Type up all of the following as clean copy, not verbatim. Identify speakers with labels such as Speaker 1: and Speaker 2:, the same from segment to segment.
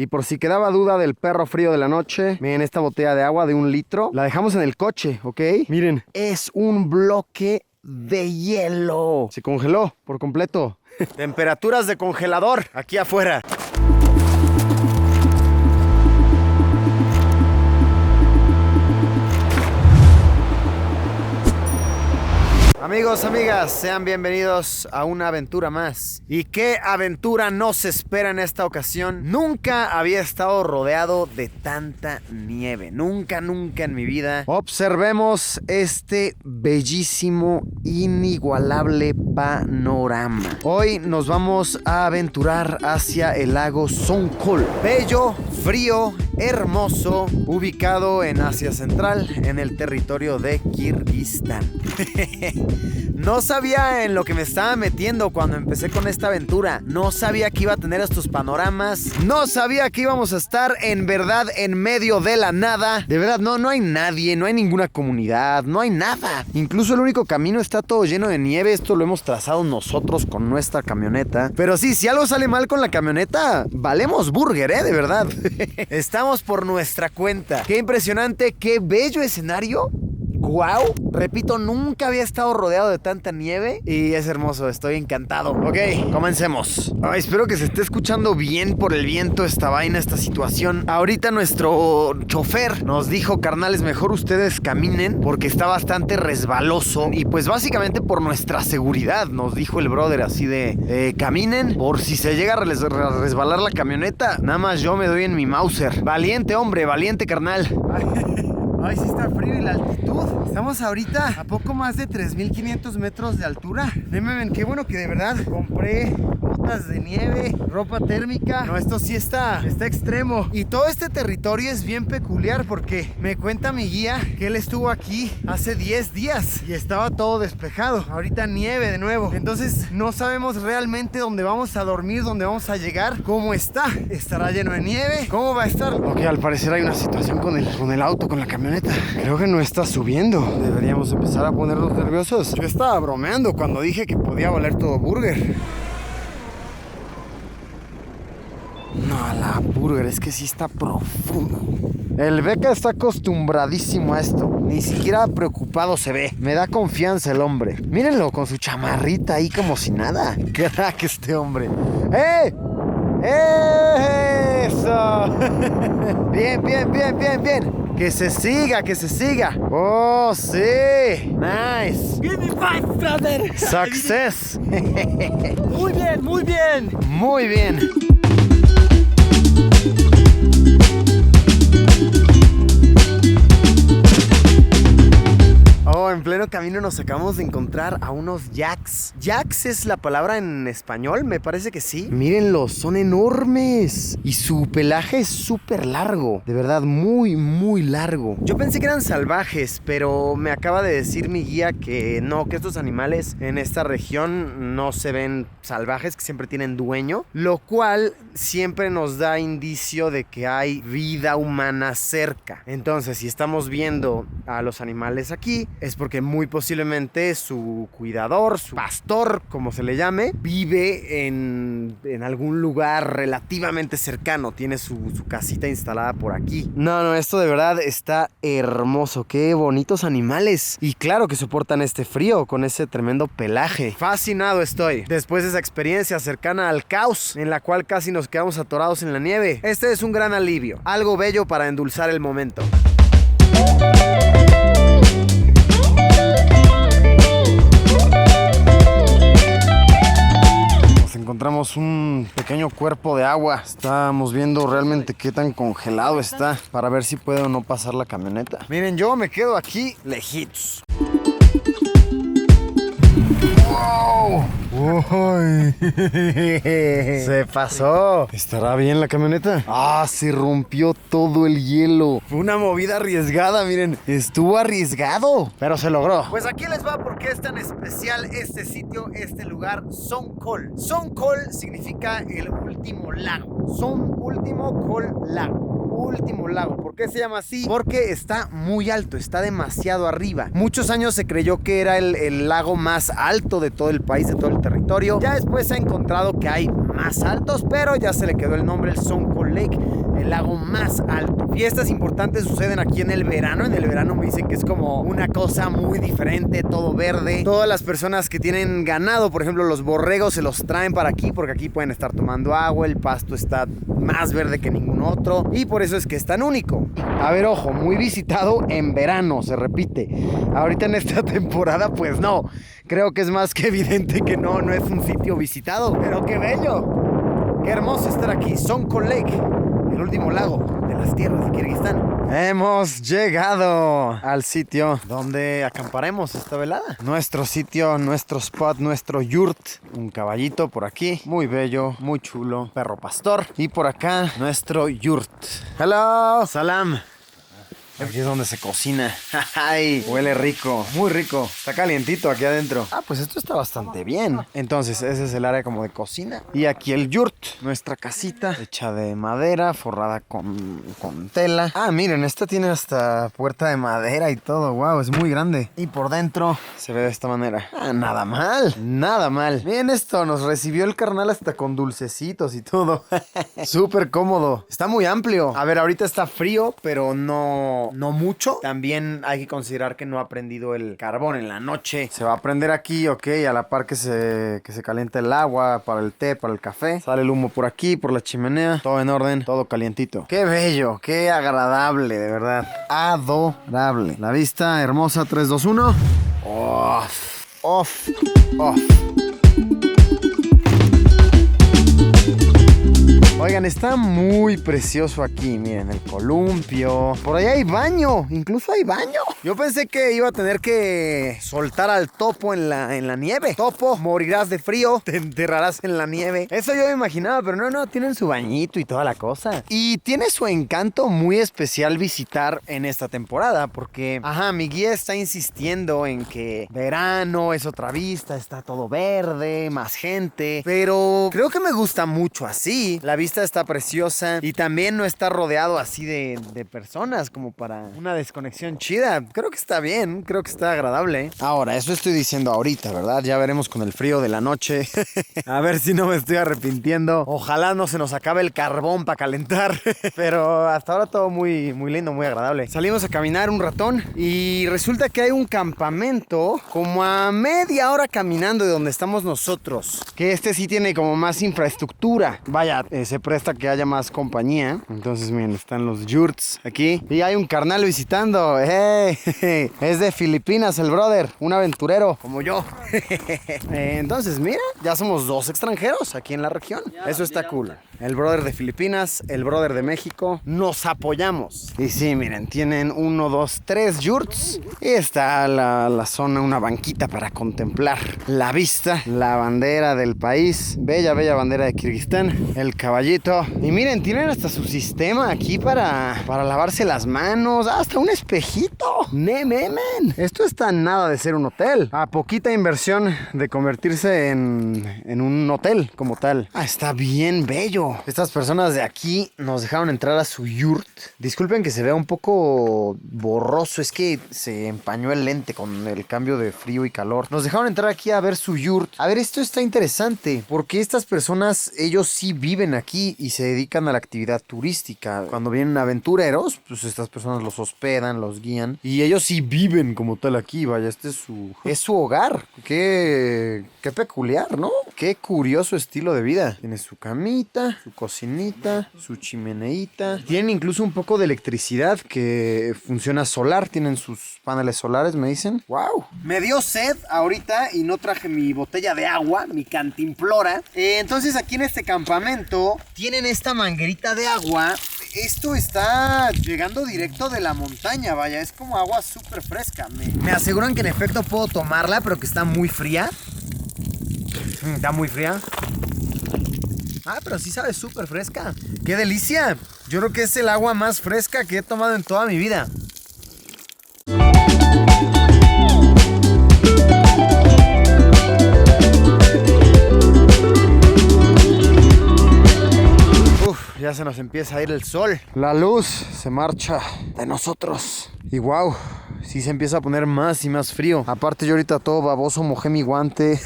Speaker 1: Y por si quedaba duda del perro frío de la noche, miren esta botella de agua de 1 litro. La dejamos en el coche, ¿ok? Miren, es un bloque de hielo. Se congeló por completo. Temperaturas de congelador aquí afuera. Amigos, amigas, sean bienvenidos a una aventura más. ¿Y qué aventura nos espera en esta ocasión? Nunca había estado rodeado de tanta nieve. Nunca en mi vida. Observemos este bellísimo, inigualable panorama. Hoy nos vamos a aventurar hacia el lago Songkhol. Bello, frío, hermoso, ubicado en Asia Central, en el territorio de Kirguistán. No sabía en lo que me estaba metiendo cuando empecé con esta aventura. No sabía que iba a tener estos panoramas. No sabía que íbamos a estar en verdad en medio de la nada. De verdad, no hay nadie, no hay ninguna comunidad, no hay nada. Incluso el único camino está todo lleno de nieve. Esto lo hemos trazado nosotros con nuestra camioneta. Pero sí, si algo sale mal con la camioneta, valemos burger, de verdad. Estamos por nuestra cuenta. Qué impresionante, qué bello escenario. ¡Wow! Repito, nunca había estado rodeado de tanta nieve y es hermoso, estoy encantado. Ok, comencemos. Ay, espero que se esté escuchando bien por el viento esta vaina, esta situación. Ahorita nuestro chofer nos dijo, carnales, mejor ustedes caminen porque está bastante resbaloso. Y pues básicamente por nuestra seguridad, nos dijo el brother así de caminen por si se llega a resbalar la camioneta. Nada más yo me doy en mi Mauser. Valiente, hombre, valiente, carnal. Ay, sí está frío y la altitud. Estamos ahorita a poco más de 3.500 metros de altura. Ven, qué bueno que de verdad compré botas de nieve, ropa térmica. No, esto sí está extremo. Y todo este territorio es bien peculiar porque me cuenta mi guía que él estuvo aquí hace 10 días y estaba todo despejado. Ahorita nieve de nuevo. Entonces no sabemos realmente dónde vamos a dormir, dónde vamos a llegar, cómo está. ¿Estará lleno de nieve? ¿Cómo va a estar? Ok, al parecer hay una situación con el auto, con la camioneta. Creo que no está subiendo. Deberíamos empezar a ponernos nerviosos. Yo estaba bromeando cuando dije que podía valer todo burger. No, la burger es que sí está profundo. El Beca está acostumbradísimo a esto. Ni siquiera preocupado se ve. Me da confianza el hombre. Mírenlo con su chamarrita ahí como si nada. Crack este hombre. ¡Eh! ¡Eso! Bien. Que se siga. ¡Oh, sí! ¡Nice!
Speaker 2: Give me 5, brother.
Speaker 1: ¡Success!
Speaker 2: Muy bien.
Speaker 1: Muy bien. Oh, en pleno camino nos acabamos de encontrar a unos yaks. ¿Yaks es la palabra en español? Me parece que sí. Mírenlos, son enormes. Y su pelaje es súper largo. De verdad, muy largo. Yo pensé que eran salvajes, pero me acaba de decir mi guía que no, que estos animales en esta región no se ven salvajes, que siempre tienen dueño. Lo cual siempre nos da indicio de que hay vida humana cerca. Entonces, si estamos viendo a los animales aquí, es porque muy posiblemente su cuidador, su pastor, como se le llame, vive en algún lugar relativamente cercano. Tiene su casita instalada por aquí. No, esto de verdad está hermoso. Qué bonitos animales. Y claro que soportan este frío con ese tremendo pelaje. Fascinado estoy. Después de esa experiencia cercana al caos, en la cual casi nos quedamos atorados en la nieve, este es un gran alivio. Algo bello para endulzar el momento. Encontramos un pequeño cuerpo de agua. Estábamos viendo realmente qué tan congelado está para ver si puede o no pasar la camioneta. Miren, yo me quedo aquí lejitos. ¡Wow! ¡Uy! Se pasó. ¿Estará bien la camioneta? ¡Ah! Se rompió todo el hielo. Fue una movida arriesgada, miren. Estuvo arriesgado, pero se logró. Pues aquí les va por qué es tan especial este sitio, este lugar, Songkhol. Songkhol significa el último lago. Último lago. ¿Por qué se llama así? Porque está muy alto, está demasiado arriba. Muchos años se creyó que era el lago más alto de todo el país, de todo el territorio. Ya después se ha encontrado que hay más altos, pero ya se le quedó el nombre, el Songkhol Lake, el lago más alto. Fiestas importantes suceden aquí en el verano. En el verano me dicen que es como una cosa muy diferente, todo verde. Todas las personas que tienen ganado, por ejemplo los borregos, se los traen para aquí porque aquí pueden estar tomando agua, el pasto está más verde que ningún otro y por eso es que es tan único. A ver, ojo, muy visitado en verano, se repite. Ahorita en esta temporada pues no, creo que es más que evidente que no es un sitio visitado, pero qué bello, qué hermoso estar aquí. Sonko Lake, el último lago de las tierras de Kirguistán. Hemos llegado al sitio donde acamparemos esta velada. Nuestro sitio, nuestro spot, nuestro yurt. Un caballito por aquí, muy bello, muy chulo. Perro pastor. Y por acá, nuestro yurt. Hello, salam. Aquí es donde se cocina. Ay, huele rico, muy rico. Está calientito aquí adentro. Ah, pues esto está bastante bien. Entonces, ese es el área como de cocina. Y aquí el yurt, nuestra casita hecha de madera, forrada con tela. Ah, miren, esta tiene hasta puerta de madera y todo. Wow, es muy grande. Y por dentro se ve de esta manera. Ah, nada mal, nada mal. Miren esto, nos recibió el carnal hasta con dulcecitos y todo. Súper cómodo. Está muy amplio. A ver, ahorita está frío, pero no mucho. También hay que considerar que no ha prendido el carbón en la noche. Se va a prender aquí, ok, a la par que se calienta el agua para el té, para el café. Sale el humo por aquí, por la chimenea. Todo en orden, todo calientito. Qué bello, qué agradable, de verdad. Adorable. La vista hermosa, 3, 2, 1. Off, off, off. Oigan, está muy precioso aquí, miren, el columpio. Por allá hay baño, incluso hay baño. Yo pensé que iba a tener que soltar al topo en la nieve. Topo, morirás de frío, te enterrarás en la nieve. Eso yo me imaginaba, pero no, tienen su bañito y toda la cosa. Y tiene su encanto muy especial visitar en esta temporada, porque, mi guía está insistiendo en que verano es otra vista, está todo verde, más gente. Pero creo que me gusta mucho así. La vista está preciosa y también no está rodeado así de personas como para una desconexión chida. Creo que está bien, creo que está agradable. Ahora, eso estoy diciendo ahorita, ¿verdad? Ya veremos con el frío de la noche. A ver si no me estoy arrepintiendo. Ojalá no se nos acabe el carbón para calentar. Pero hasta ahora todo muy, muy lindo, muy agradable. Salimos a caminar un ratón y resulta que hay un campamento como a media hora caminando de donde estamos nosotros. Que este sí tiene como más infraestructura. Vaya, se presta que haya más compañía. Entonces, miren, están los yurts aquí. Y hay un carnal visitando. ¡Hey! Es de Filipinas el brother. Un aventurero como yo. Entonces, mira, ya somos 2 extranjeros aquí en la región. Eso está cool. El brother de Filipinas, el brother de México. Nos apoyamos. Y sí, miren, tienen 1, 2, 3 yurts. Y está la zona, una banquita para contemplar la vista, la bandera del país. Bella, bella bandera de Kirguistán. El caballito. Y miren, tienen hasta su sistema aquí para lavarse las manos. Hasta un espejito. Nemen. Esto está nada de ser un hotel. A poquita inversión de convertirse en un hotel como tal. Está bien bello. Estas personas de aquí nos dejaron entrar a su yurt. Disculpen que se vea un poco borroso. Es que se empañó el lente con el cambio de frío y calor. Nos dejaron entrar aquí a ver su yurt. A ver, esto está interesante. Porque estas personas, ellos sí viven aquí y se dedican a la actividad turística. Cuando vienen aventureros, pues estas personas los hospedan, los guían y ellos sí viven como tal aquí. Vaya, este es su hogar. Qué peculiar, ¿no? Qué curioso estilo de vida. Tiene su camita, su cocinita, su chimeneita. Tienen incluso un poco de electricidad que funciona solar. Tienen sus paneles solares, me dicen. ¡Wow! Me dio sed ahorita y no traje mi botella de agua, mi cantimplora. Entonces aquí en este campamento tienen esta manguerita de agua. Esto está llegando directo de la montaña, vaya, es como agua súper fresca. Me aseguran que en efecto puedo tomarla, pero que está muy fría. Está muy fría. Ah, pero sí sabe súper fresca. ¡Qué delicia! Yo creo que es el agua más fresca que he tomado en toda mi vida. Ya se nos empieza a ir el sol. La luz se marcha de nosotros. Y wow, sí se empieza a poner más y más frío. Aparte yo ahorita todo baboso mojé mi guante.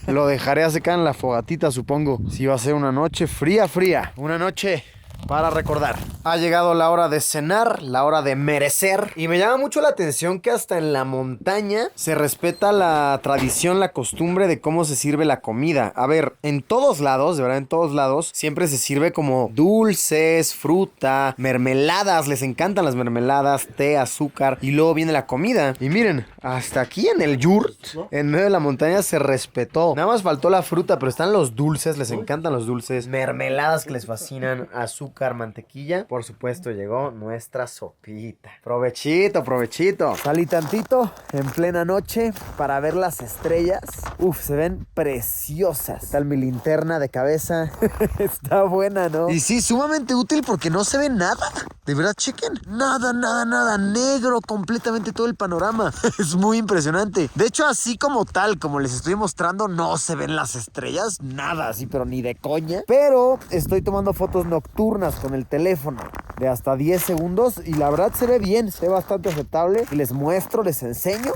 Speaker 1: Lo dejaré a secar en la fogatita, supongo. Sí va a ser una noche fría. Una noche para recordar. Ha llegado la hora de cenar, la hora de merecer. Y me llama mucho la atención que hasta en la montaña se respeta la tradición, la costumbre de cómo se sirve la comida. A ver, en todos lados, de verdad, en todos lados, siempre se sirve como dulces, fruta, mermeladas. Les encantan las mermeladas, té, azúcar. Y luego viene la comida. Y miren, hasta aquí en el yurt, en medio de la montaña, se respetó. Nada más faltó la fruta, pero están los dulces. Les encantan los dulces. Mermeladas que les fascinan. Azúcar, mantequilla. Por supuesto, llegó nuestra sopita. Provechito, provechito. Salí tantito en plena noche para ver las estrellas. Uf, se ven preciosas. Está mi linterna de cabeza. Está buena, ¿no? Y sí, sumamente útil porque no se ve nada. De verdad, chequen. Nada, nada, nada. Negro completamente todo el panorama. Es muy impresionante. De hecho, así como tal, como les estoy mostrando, no se ven las estrellas. Nada, así, pero ni de coña. Pero estoy tomando fotos nocturnas con el teléfono de hasta 10 segundos y la verdad se ve bien, se ve bastante aceptable. Y les muestro, les enseño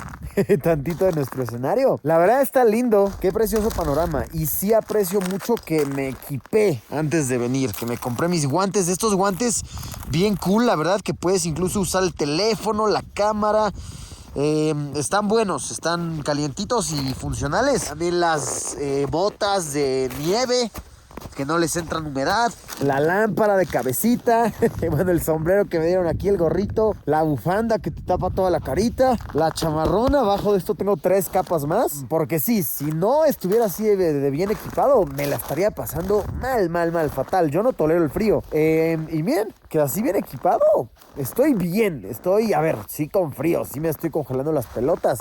Speaker 1: tantito de nuestro escenario. La verdad está lindo, qué precioso panorama. Y sí aprecio mucho que me equipé antes de venir, que me compré mis guantes. Estos guantes bien cool, la verdad, que puedes incluso usar el teléfono, la cámara. Están buenos, están calientitos y funcionales. También las botas de nieve que no les entran humedad. La lámpara de cabecita. Bueno, el sombrero que me dieron aquí, el gorrito. La bufanda que te tapa toda la carita. La chamarrona. Abajo de esto tengo 3 capas más. Porque sí, si no estuviera así de bien equipado, me la estaría pasando mal, fatal. Yo no tolero el frío. Y bien, que así bien equipado. Estoy bien. Estoy, a ver, sí con frío. Sí me estoy congelando las pelotas.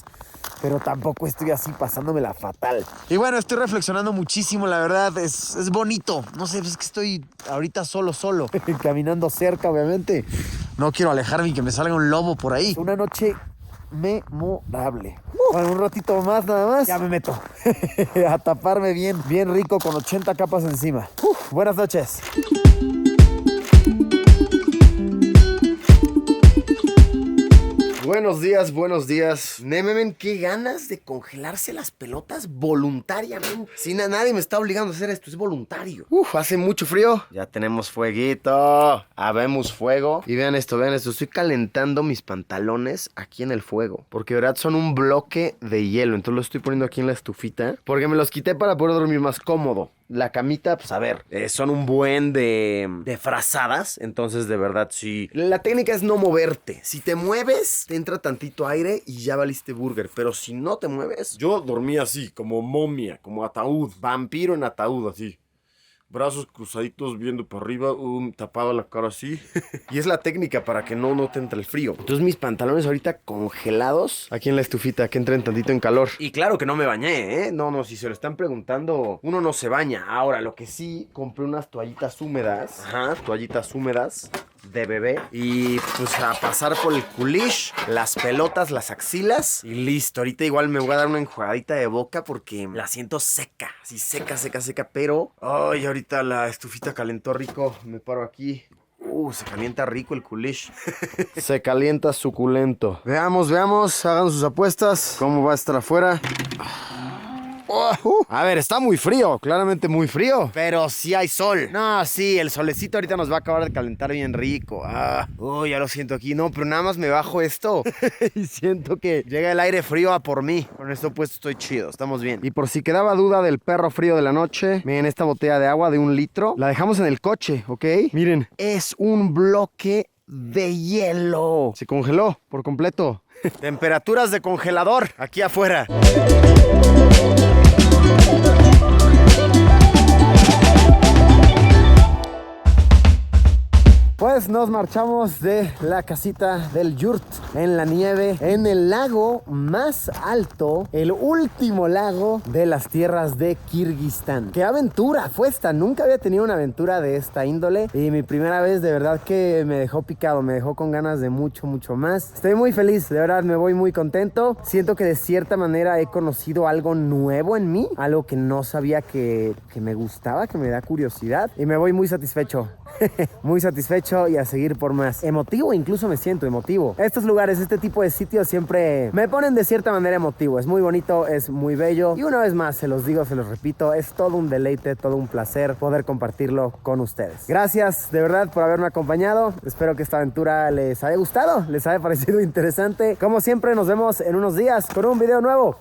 Speaker 1: Pero tampoco estoy así pasándomela fatal. Y bueno, estoy reflexionando muchísimo, la verdad. Es bonito. No sé, es que estoy ahorita solo. Caminando cerca, obviamente. No quiero alejarme y que me salga un lobo por ahí. Una noche memorable. Bueno, un ratito más nada más. Ya me meto. A taparme bien rico con 80 capas encima. Buenas noches. Buenos días. Nememen, qué ganas de congelarse las pelotas voluntariamente. Sí, nadie me está obligando a hacer esto, es voluntario. Hace mucho frío. Ya tenemos fueguito. Habemos fuego. Y vean esto. Estoy calentando mis pantalones aquí en el fuego. Porque de verdad son un bloque de hielo. Entonces los estoy poniendo aquí en la estufita. Porque me los quité para poder dormir más cómodo. La camita, pues a ver, son un buen de frazadas. Entonces de verdad sí. La técnica es no moverte. Si te mueves, te entra tantito aire y ya valiste burger. Pero si no te mueves, yo dormí así, como momia, como ataúd. Vampiro en ataúd, así. Brazos cruzaditos viendo para arriba, tapada la cara así. Y es la técnica para que no te entre el frío. Entonces mis pantalones ahorita congelados aquí en la estufita, que entren tantito en calor. Y claro que no me bañé, ¿eh? No, si se lo están preguntando, uno no se baña. Ahora, lo que sí, compré unas toallitas húmedas. Ajá, toallitas húmedas de bebé. Y pues a pasar por el culish, las pelotas, las axilas. Y listo, ahorita igual me voy a dar una enjuagadita de boca porque la siento seca. Así seca. Pero, ay, ahorita la estufita calentó rico. Me paro aquí. Se calienta rico el culish. Se calienta suculento. Veamos, hagan sus apuestas. ¿Cómo va a estar afuera? A ver, está muy frío, claramente muy frío. Pero sí hay sol. No, sí, el solecito ahorita nos va a acabar de calentar bien rico. Ya lo siento aquí. No, pero nada más me bajo esto y siento que llega el aire frío a por mí. Con esto puesto estoy chido, estamos bien. Y por si quedaba duda del perro frío de la noche, miren esta botella de agua de 1 litro. La dejamos en el coche, ¿ok? Miren, es un bloque de hielo. Se congeló por completo. Temperaturas de congelador aquí afuera. Pues nos marchamos de la casita del yurt en la nieve, en el lago más alto, el último lago de las tierras de Kirguistán. ¡Qué aventura fue esta! Nunca había tenido una aventura de esta índole y mi primera vez de verdad que me dejó picado, me dejó con ganas de mucho más. Estoy muy feliz, de verdad me voy muy contento. Siento que de cierta manera he conocido algo nuevo en mí, algo que no sabía que me gustaba, que me da curiosidad y me voy muy satisfecho. Muy satisfecho mucho y a seguir por más. Emotivo, incluso me siento emotivo. Estos lugares, este tipo de sitios siempre me ponen de cierta manera emotivo. Es muy bonito, es muy bello. Y una vez más, se los digo, se los repito, es todo un deleite, todo un placer poder compartirlo con ustedes. Gracias de verdad por haberme acompañado. Espero que esta aventura les haya gustado, les haya parecido interesante. Como siempre, nos vemos en unos días con un video nuevo.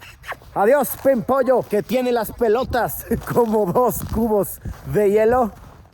Speaker 1: Adiós, Pimpollo, que tiene las pelotas como 2 cubos de hielo.